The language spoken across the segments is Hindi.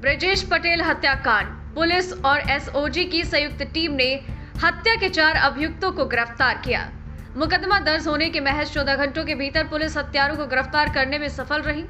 ब्रजेश पटेल हत्याकांड। पुलिस और एसओजी की संयुक्त टीम ने हत्या के 4 अभियुक्तों को गिरफ्तार किया। मुकदमा दर्ज होने के महज 14 घंटों के भीतर पुलिस हत्यारों को गिरफ्तार करने में सफल रही।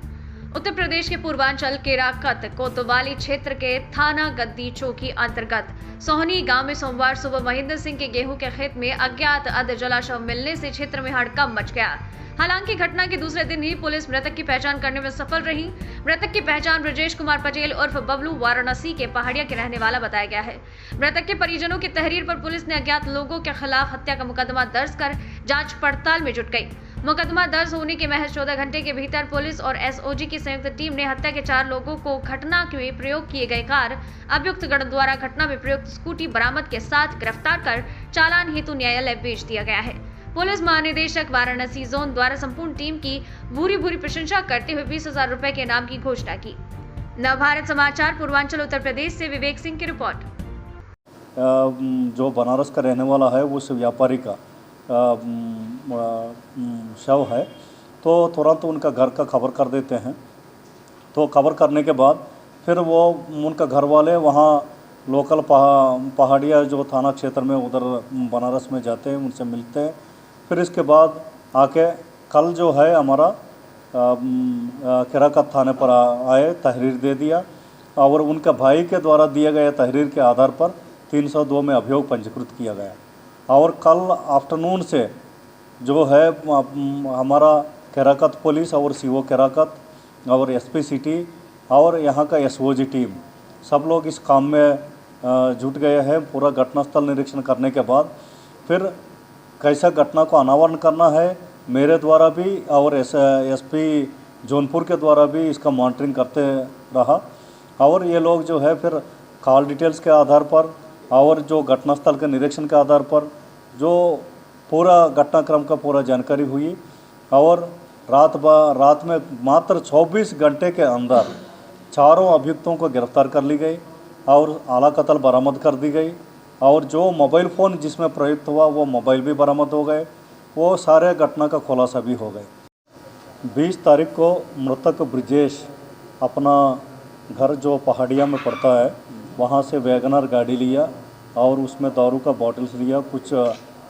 उत्तर प्रदेश के पूर्वांचल केराकत कोतवाली क्षेत्र के थाना गद्दी चौकी अंतर्गत सोहनी गांव में सोमवार सुबह महेंद्र सिंह के गेहूं के खेत में अज्ञात अधजला शव मिलने से क्षेत्र में हड़कंप मच गया। हालांकि घटना के दूसरे दिन ही पुलिस मृतक की पहचान करने में सफल रही। मृतक की पहचान ब्रजेश कुमार पटेल उर्फ बबलू वाराणसी के पहाड़िया के रहने वाला बताया गया है। मृतक के परिजनों की तहरीर पर पुलिस ने अज्ञात लोगों के खिलाफ हत्या का मुकदमा दर्ज कर जांच पड़ताल में जुट गई। मुकदमा दर्ज होने के महज 14 घंटे के भीतर पुलिस और एसओजी की संयुक्त टीम ने हत्या के 4 लोगों को घटना में प्रयोग किए गए कार अभियुक्त गण द्वारा घटना में प्रयुक्त स्कूटी बरामद के साथ गिरफ्तार कर चालान हेतु न्यायालय भेज दिया गया है। पुलिस महानिदेशक वाराणसी जोन द्वारा संपूर्ण टीम की भूरी प्रशंसा करते हुए 20,000 रुपए के इनाम की घोषणा की। नवभारत समाचार पूर्वांचल उत्तर प्रदेश से विवेक सिंह की रिपोर्ट। जो बनारस का रहने वाला है उस व्यापारी का शव है, तो तुरंत उनका घर का खबर कर देते हैं। तो खबर करने के बाद फिर वो उनका घर वाले वहाँ लोकल पहाड़िया जो थाना क्षेत्र में उधर बनारस में जाते हैं, उनसे मिलते हैं। फिर इसके बाद आके कल जो है हमारा केराकत थाने पर आए, तहरीर दे दिया और उनके भाई के द्वारा दिए गए तहरीर के आधार पर 302 में अभियोग पंजीकृत किया गया। और कल आफ्टरनून से जो है हमारा केराकत पुलिस और सीओ केराकत और एसपी सिटी और यहाँ का एसओजी टीम सब लोग इस काम में जुट गए हैं। पूरा घटनास्थल निरीक्षण करने के बाद फिर कैसा घटना को अनावरण करना है, मेरे द्वारा भी और एसपी जौनपुर के द्वारा भी इसका मॉनिटरिंग करते रहा। और ये लोग जो है फिर कॉल डिटेल्स के आधार पर और जो घटनास्थल के निरीक्षण के आधार पर जो पूरा घटनाक्रम का पूरा जानकारी हुई और रात में मात्र 24 घंटे के अंदर 4 अभियुक्तों को गिरफ्तार कर ली गई और आला कत्ल बरामद कर दी गई। और जो मोबाइल फ़ोन जिसमें प्रयुक्त हुआ वो मोबाइल भी बरामद हो गए। वो सारे घटना का खुलासा भी हो गए। 20 तारीख को मृतक ब्रजेश अपना घर जो पहाड़िया में पड़ता है वहाँ से वैगनर गाड़ी लिया और उसमें दारू का बॉटल्स लिया, कुछ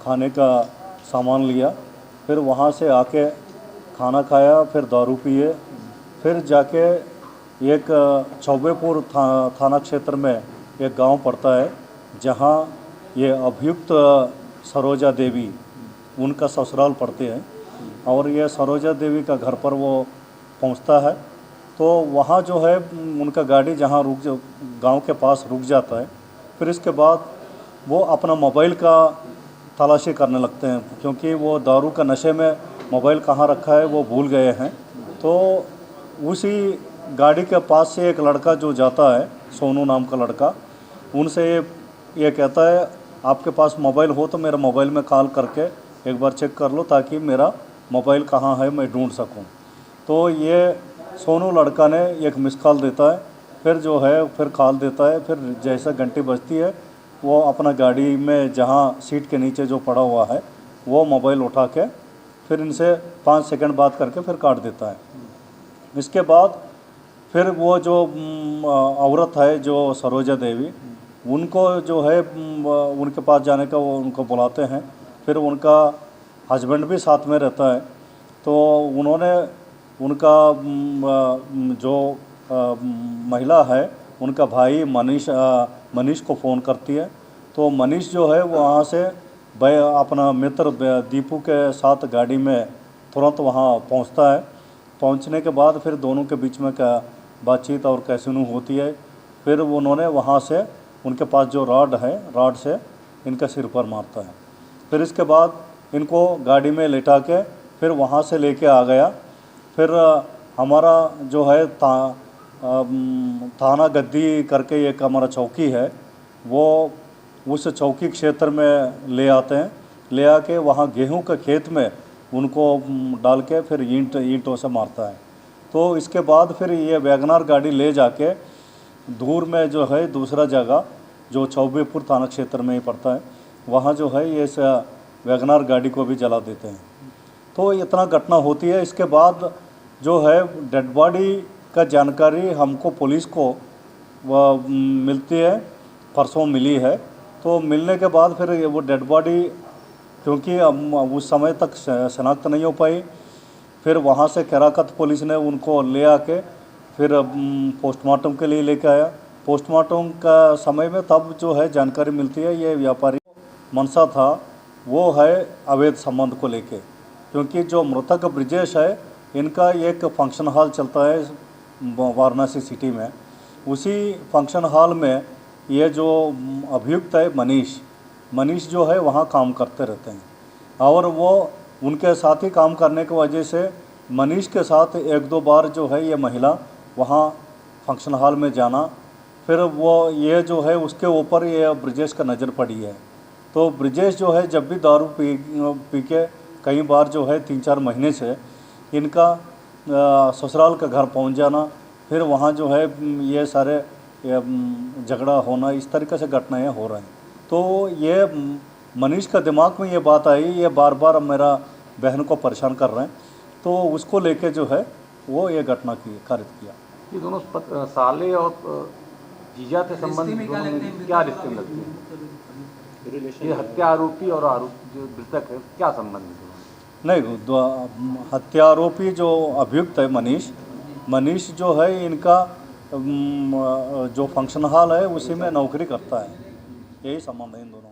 खाने का सामान लिया। फिर वहाँ से आके खाना खाया, फिर दारू पिए। फिर जाके एक चौबेपुर थाना क्षेत्र में एक गांव पड़ता है जहां ये अभियुक्त सरोजा देवी उनका ससुराल पड़ते हैं और ये सरोजा देवी का घर पर वो पहुंचता है। तो वहाँ जो है उनका गाड़ी जहाँ गांव के पास रुक जाता है। फिर इसके बाद वो अपना मोबाइल का तलाशी करने लगते हैं, क्योंकि वो दारू का नशे में मोबाइल कहाँ रखा है वो भूल गए हैं। तो उसी गाड़ी के पास से एक लड़का जो जाता है, सोनू नाम का लड़का, उनसे ये कहता है आपके पास मोबाइल हो तो मेरा मोबाइल में कॉल करके एक बार चेक कर लो ताकि मेरा मोबाइल कहाँ है मैं ढूंढ सकूं। तो ये सोनू लड़का ने एक मिस कॉल देता है, फिर जो है फिर कॉल देता है। फिर जैसा घंटी बजती है वो अपना गाड़ी में जहाँ सीट के नीचे जो पड़ा हुआ है वो मोबाइल उठा के फिर इनसे 5 सेकंड बात करके फिर काट देता है। इसके बाद फिर वो जो औरत है जो सरोजा देवी, उनको जो है उनके पास जाने का वो उनको बुलाते हैं। फिर उनका हस्बैंड भी साथ में रहता है। तो उन्होंने उनका जो महिला है उनका भाई मनीष को फ़ोन करती है। तो मनीष जो है वहाँ से अपना मित्र दीपू के साथ गाड़ी में तुरंत वहाँ पहुँचता है। पहुँचने के बाद फिर दोनों के बीच में क्या बातचीत और कैसीनू होती है। फिर उन्होंने वहाँ से उनके पास जो रॉड है, रॉड से इनका सिर पर मारता है। फिर इसके बाद इनको गाड़ी में लेटा के फिर वहाँ से लेके आ गया। फिर हमारा जो है थाना गद्दी करके एक हमारा चौकी है, वो उस चौकी क्षेत्र में ले आते हैं। ले आके वहाँ गेहूं के खेत में उनको डाल के फिर ईंटों से मारता है। तो इसके बाद फिर ये वैगनार गाड़ी ले जाके दूर में जो है दूसरा जगह जो चौबेपुर थाना क्षेत्र में ही पड़ता है, वहाँ जो है ये वैगनार गाड़ी को भी जला देते हैं। तो इतना घटना होती है। इसके बाद जो है डेड बॉडी का जानकारी हमको पुलिस को वह मिलती है, परसों मिली है। तो मिलने के बाद फिर वो डेड बॉडी, क्योंकि उस समय तक शनाख्त नहीं हो पाई, फिर वहाँ से केराकत पुलिस ने उनको ले आके फिर पोस्टमार्टम के लिए लेके आया। पोस्टमार्टम का समय में तब जो है जानकारी मिलती है ये व्यापारी मनसा था वो है अवैध संबंध को लेके, क्योंकि जो मृतक ब्रिजेश है इनका एक फंक्शन हॉल चलता है वाराणसी सिटी में। उसी फंक्शन हॉल में ये जो अभियुक्त है मनीष जो है वहाँ काम करते रहते हैं, और वो उनके साथ ही काम करने की वजह से मनीष के साथ एक दो बार जो है ये महिला वहाँ फंक्शन हॉल में जाना, फिर वो ये जो है उसके ऊपर ये ब्रिजेश का नज़र पड़ी है। तो ब्रिजेश जो है जब भी दारू पी के कई बार जो है 3-4 महीने से इनका ससुराल का घर पहुंच जाना, फिर वहाँ जो है ये सारे झगड़ा होना, इस तरीके से घटनाएं हो रही हैं। तो ये मनीष का दिमाग में ये बात आई, ये बार बार मेरा बहन को परेशान कर रहे हैं, तो उसको लेके जो है वो ये घटना की कारित किया। ये दोनों साले और जीजा के संबंध में क्या रिश्ते लगते हैं? ये हत्या आरोपी और आरोपी जो मृतक है क्या संबंध है? नहीं, हत्या आरोपी जो अभियुक्त है मनीष जो है इनका जो फंक्शन हॉल है उसी में नौकरी करता है, यही संबंध है इन दोनों।